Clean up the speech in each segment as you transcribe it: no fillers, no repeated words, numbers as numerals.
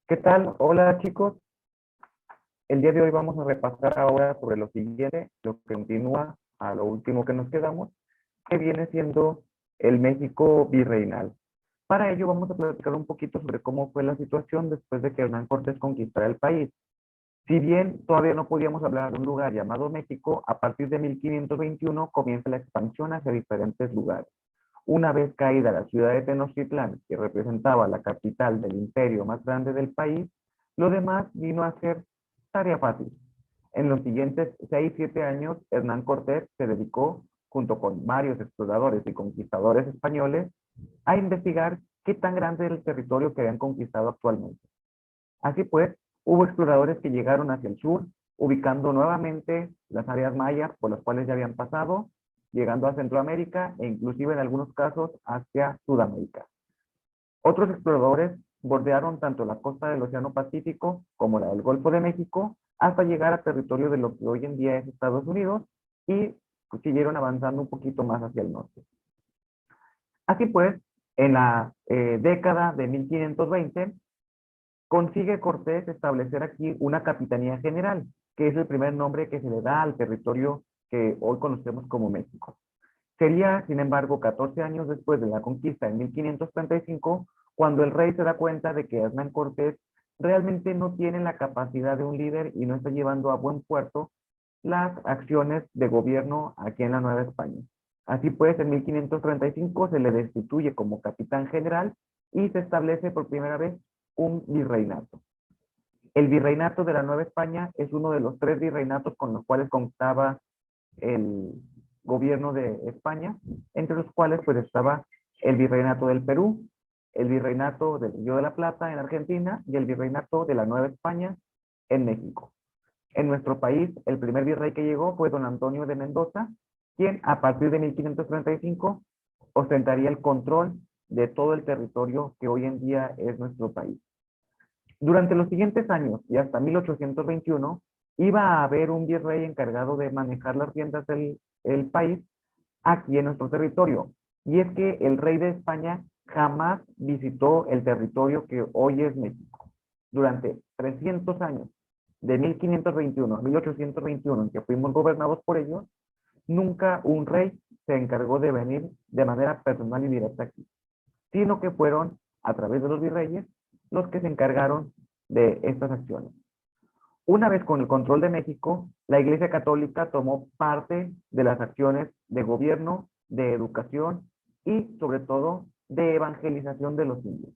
¿Qué tal? Hola chicos. El día de hoy vamos a repasar ahora sobre lo siguiente, lo que continúa a lo último que nos quedamos, que viene siendo el México virreinal. Para ello vamos a platicar un poquito sobre cómo fue la situación después de que Hernán Cortés conquistara el país. Si bien todavía no podíamos hablar de un lugar llamado México, a partir de 1521 comienza la expansión hacia diferentes lugares. Una vez caída la ciudad de Tenochtitlán, que representaba la capital del imperio más grande del país, lo demás vino a ser tarea fácil. En los siguientes 6, 7 años, Hernán Cortés se dedicó, junto con varios exploradores y conquistadores españoles, a investigar qué tan grande era el territorio que habían conquistado actualmente. Así pues, hubo exploradores que llegaron hacia el sur, ubicando nuevamente las áreas mayas por las cuales ya habían pasado, llegando a Centroamérica e inclusive en algunos casos hacia Sudamérica. Otros exploradores bordearon tanto la costa del Océano Pacífico como la del Golfo de México hasta llegar a territorio de lo que hoy en día es Estados Unidos y siguieron avanzando un poquito más hacia el norte. Así pues, en la década de 1520, consigue Cortés establecer aquí una capitanía general, que es el primer nombre que se le da al territorio que hoy conocemos como México. Sería, sin embargo, 14 años después de la conquista en 1535, cuando el rey se da cuenta de que Hernán Cortés realmente no tiene la capacidad de un líder y no está llevando a buen puerto las acciones de gobierno aquí en la Nueva España. Así pues, en 1535 se le destituye como capitán general y se establece por primera vez un virreinato. El virreinato de la Nueva España es uno de los 3 virreinatos con los cuales contaba el gobierno de España, entre los cuales pues estaba el virreinato del Perú, el virreinato del Río de la Plata en Argentina y el virreinato de la Nueva España en México. En nuestro país, el primer virrey que llegó fue don Antonio de Mendoza, quien a partir de 1535 ostentaría el control de todo el territorio que hoy en día es nuestro país. Durante los siguientes años y hasta 1821, iba a haber un virrey encargado de manejar las riendas del país aquí en nuestro territorio. Y es que el rey de España jamás visitó el territorio que hoy es México. Durante 300 años, de 1521 a 1821, en que fuimos gobernados por ellos, nunca un rey se encargó de venir de manera personal y directa aquí, sino que fueron a través de los virreyes los que se encargaron de estas acciones. Una vez con el control de México, la Iglesia Católica tomó parte de las acciones de gobierno, de educación y sobre todo de evangelización de los indios.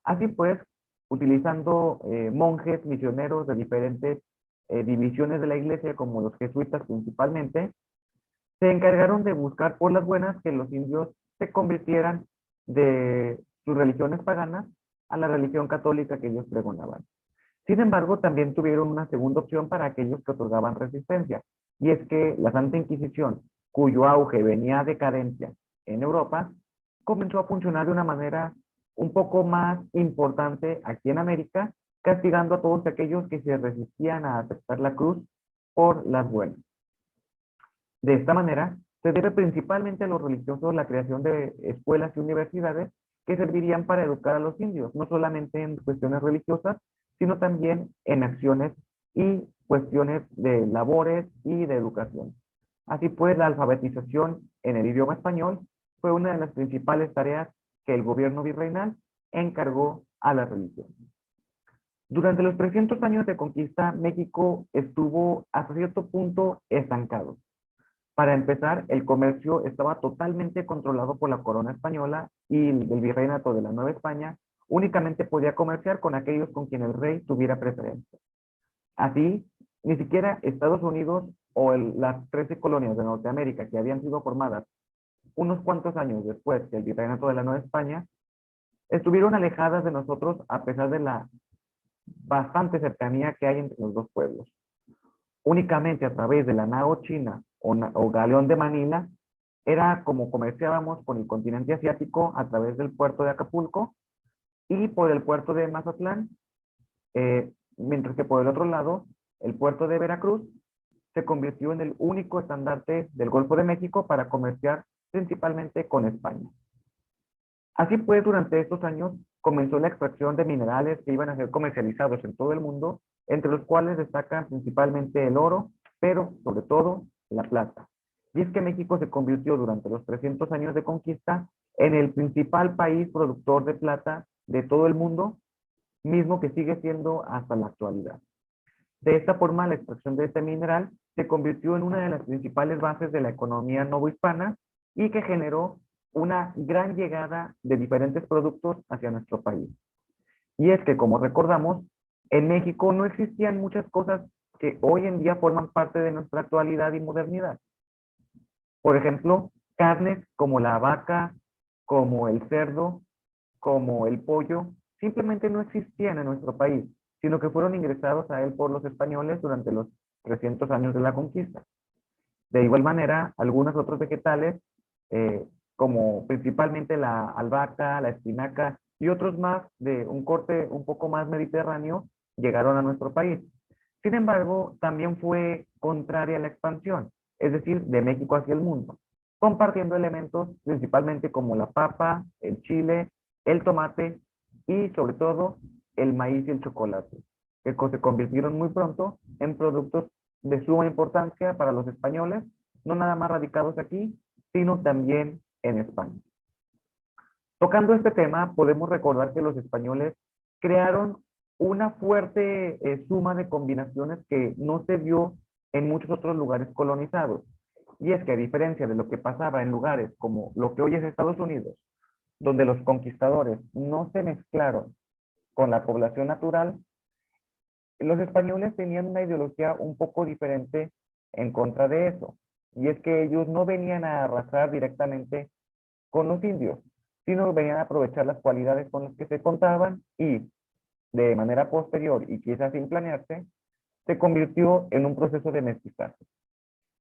Así pues, utilizando monjes misioneros de diferentes divisiones de la Iglesia, como los jesuitas principalmente, se encargaron de buscar por las buenas que los indios se convirtieran de sus religiones paganas a la religión católica que ellos pregonaban. Sin embargo, también tuvieron una segunda opción para aquellos que otorgaban resistencia, y es que la Santa Inquisición, cuyo auge venía a decadencia en Europa, comenzó a funcionar de una manera un poco más importante aquí en América, castigando a todos aquellos que se resistían a aceptar la cruz por las buenas. De esta manera, se debe principalmente a los religiosos la creación de escuelas y universidades que servirían para educar a los indios, no solamente en cuestiones religiosas, sino también en acciones y cuestiones de labores y de educación. Así pues, la alfabetización en el idioma español fue una de las principales tareas que el gobierno virreinal encargó a la religión. Durante los 300 años de conquista, México estuvo hasta cierto punto estancado. Para empezar, el comercio estaba totalmente controlado por la corona española y el virreinato de la Nueva España únicamente podía comerciar con aquellos con quien el rey tuviera preferencia. Así, ni siquiera Estados Unidos o las 13 colonias de Norteamérica que habían sido formadas unos cuantos años después del virreinato de la Nueva España, estuvieron alejadas de nosotros a pesar de la bastante cercanía que hay entre los dos pueblos. Únicamente a través de la nao china o galeón de Manila era como comerciábamos con el continente asiático a través del puerto de Acapulco y por el puerto de Mazatlán, mientras que por el otro lado, el puerto de Veracruz se convirtió en el único estandarte del Golfo de México para comerciar principalmente con España. Así pues, durante estos años, comenzó la extracción de minerales que iban a ser comercializados en todo el mundo, entre los cuales destacan principalmente el oro, pero sobre todo la plata. Y es que México se convirtió durante los 300 años de conquista en el principal país productor de plata de todo el mundo, mismo que sigue siendo hasta la actualidad. De esta forma, la extracción de este mineral se convirtió en una de las principales bases de la economía novohispana y que generó una gran llegada de diferentes productos hacia nuestro país. Y es que, como recordamos, en México no existían muchas cosas que hoy en día forman parte de nuestra actualidad y modernidad. Por ejemplo, carnes como la vaca, como el cerdo, como el pollo, simplemente no existían en nuestro país, sino que fueron ingresados a él por los españoles durante los 300 años de la conquista. De igual manera, algunos otros vegetales, como principalmente la albahaca, la espinaca y otros más de un corte un poco más mediterráneo, llegaron a nuestro país. Sin embargo, también fue contraria a la expansión, es decir, de México hacia el mundo, compartiendo elementos principalmente como la papa, el chile, el tomate y sobre todo el maíz y el chocolate, que se convirtieron muy pronto en productos de suma importancia para los españoles, no nada más radicados aquí, sino también en España. Tocando este tema, podemos recordar que los españoles crearon una fuerte suma de combinaciones que no se vio en muchos otros lugares colonizados. Y es que a diferencia de lo que pasaba en lugares como lo que hoy es Estados Unidos, donde los conquistadores no se mezclaron con la población natural, los españoles tenían una ideología un poco diferente en contra de eso. Y es que ellos no venían a arrasar directamente con los indios, sino venían a aprovechar las cualidades con las que se contaban y de manera posterior y quizás sin planearse, se convirtió en un proceso de mestizaje.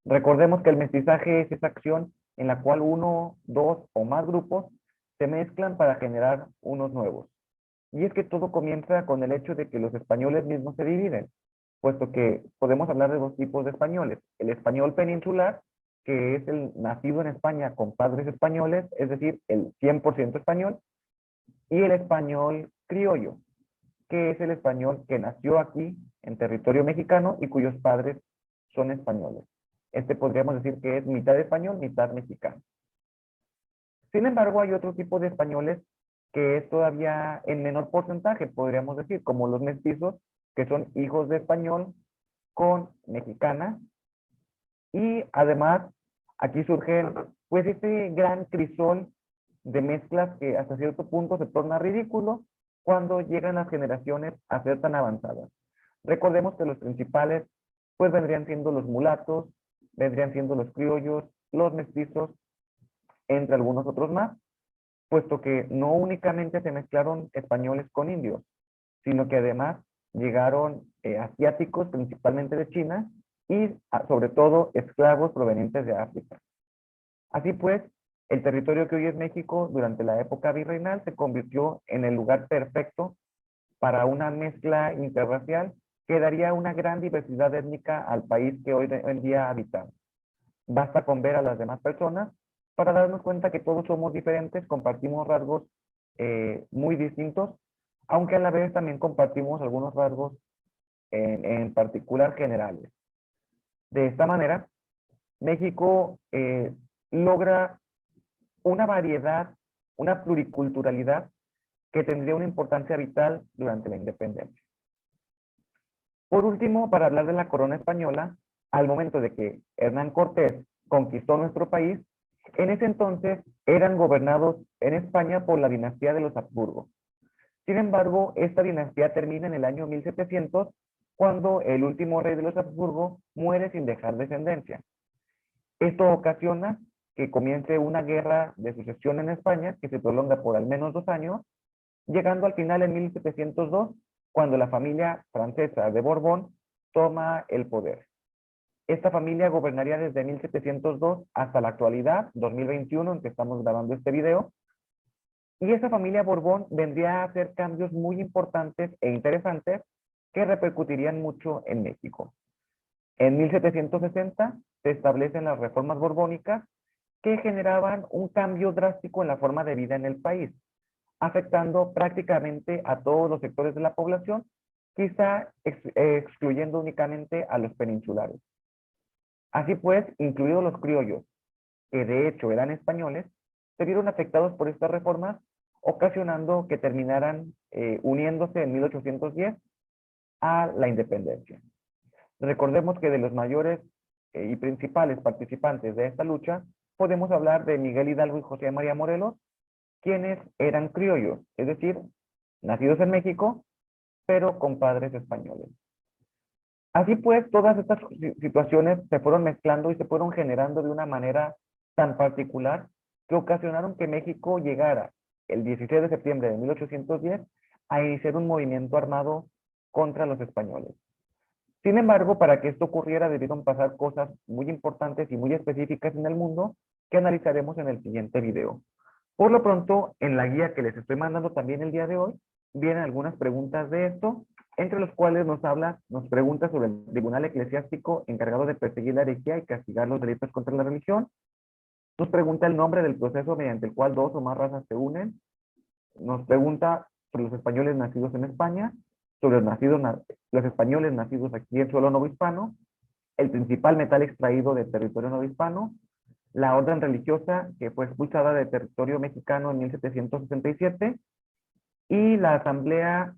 Recordemos que el mestizaje es esa acción en la cual uno, dos o más grupos se mezclan para generar unos nuevos. Y es que todo comienza con el hecho de que los españoles mismos se dividen, puesto que podemos hablar de dos tipos de españoles. El español peninsular, que es el nacido en España con padres españoles, es decir, el 100% español, y el español criollo, que es el español que nació aquí en territorio mexicano y cuyos padres son españoles. Este podríamos decir que es mitad español, mitad mexicano. Sin embargo, hay otro tipo de españoles que es todavía en menor porcentaje, podríamos decir, como los mestizos, que son hijos de español con mexicana. Y además, aquí surge pues este gran crisol de mezclas que hasta cierto punto se torna ridículo cuando llegan las generaciones a ser tan avanzadas. Recordemos que los principales pues vendrían siendo los mulatos, vendrían siendo los criollos, los mestizos, entre algunos otros más, puesto que no únicamente se mezclaron españoles con indios, sino que además llegaron asiáticos, principalmente de China, y sobre todo esclavos provenientes de África. Así pues, el territorio que hoy es México durante la época virreinal se convirtió en el lugar perfecto para una mezcla interracial que daría una gran diversidad étnica al país que hoy en día habitamos. Basta con ver a las demás personas para darnos cuenta que todos somos diferentes, compartimos rasgos muy distintos, aunque a la vez también compartimos algunos rasgos en particular generales. De esta manera, México logra una variedad, una pluriculturalidad que tendría una importancia vital durante la independencia. Por último, para hablar de la corona española, al momento de que Hernán Cortés conquistó nuestro país, en ese entonces eran gobernados en España por la dinastía de los Habsburgo. Sin embargo, esta dinastía termina en el año 1700, cuando el último rey de los Habsburgo muere sin dejar descendencia. Esto ocasiona que comience una guerra de sucesión en España que se prolonga por al menos 2 años, llegando al final en 1702, cuando la familia francesa de Borbón toma el poder. Esta familia gobernaría desde 1702 hasta la actualidad, 2021, en que estamos grabando este video, y esa familia Borbón vendría a hacer cambios muy importantes e interesantes que repercutirían mucho en México. En 1760 se establecen las reformas borbónicas que generaban un cambio drástico en la forma de vida en el país. afectando prácticamente a todos los sectores de la población, quizá excluyendo únicamente a los peninsulares. Así pues, incluidos los criollos, que de hecho eran españoles, se vieron afectados por estas reformas, ocasionando que terminaran uniéndose en 1810 a la independencia. Recordemos que de los mayores y principales participantes de esta lucha, podemos hablar de Miguel Hidalgo y José María Morelos, quienes eran criollos, es decir, nacidos en México, pero con padres españoles. Así pues, todas estas situaciones se fueron mezclando y se fueron generando de una manera tan particular que ocasionaron que México llegara el 16 de septiembre de 1810 a iniciar un movimiento armado contra los españoles. Sin embargo, para que esto ocurriera debieron pasar cosas muy importantes y muy específicas en el mundo que analizaremos en el siguiente video. Por lo pronto, en la guía que les estoy mandando también el día de hoy, vienen algunas preguntas de esto, entre los cuales nos pregunta sobre el tribunal eclesiástico encargado de perseguir la herejía y castigar los delitos contra la religión. Nos pregunta el nombre del proceso mediante el cual dos o más razas se unen. Nos pregunta sobre los españoles nacidos en España, sobre los españoles nacidos aquí en suelo novohispano, el principal metal extraído del territorio novohispano, la orden religiosa que fue expulsada del territorio mexicano en 1767 y la asamblea,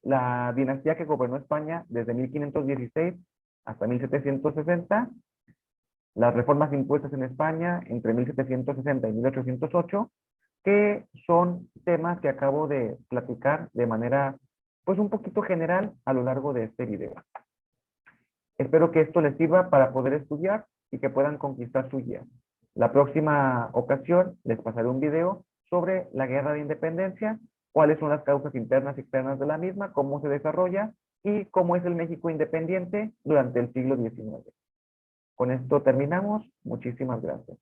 la dinastía que gobernó España desde 1516 hasta 1760, las reformas impuestas en España entre 1760 y 1808, que son temas que acabo de platicar de manera pues un poquito general a lo largo de este video. Espero que esto les sirva para poder estudiar y que puedan conquistar su guía. La próxima ocasión les pasaré un video sobre la guerra de independencia, cuáles son las causas internas y externas de la misma, cómo se desarrolla y cómo es el México independiente durante el siglo XIX. Con esto terminamos. Muchísimas gracias.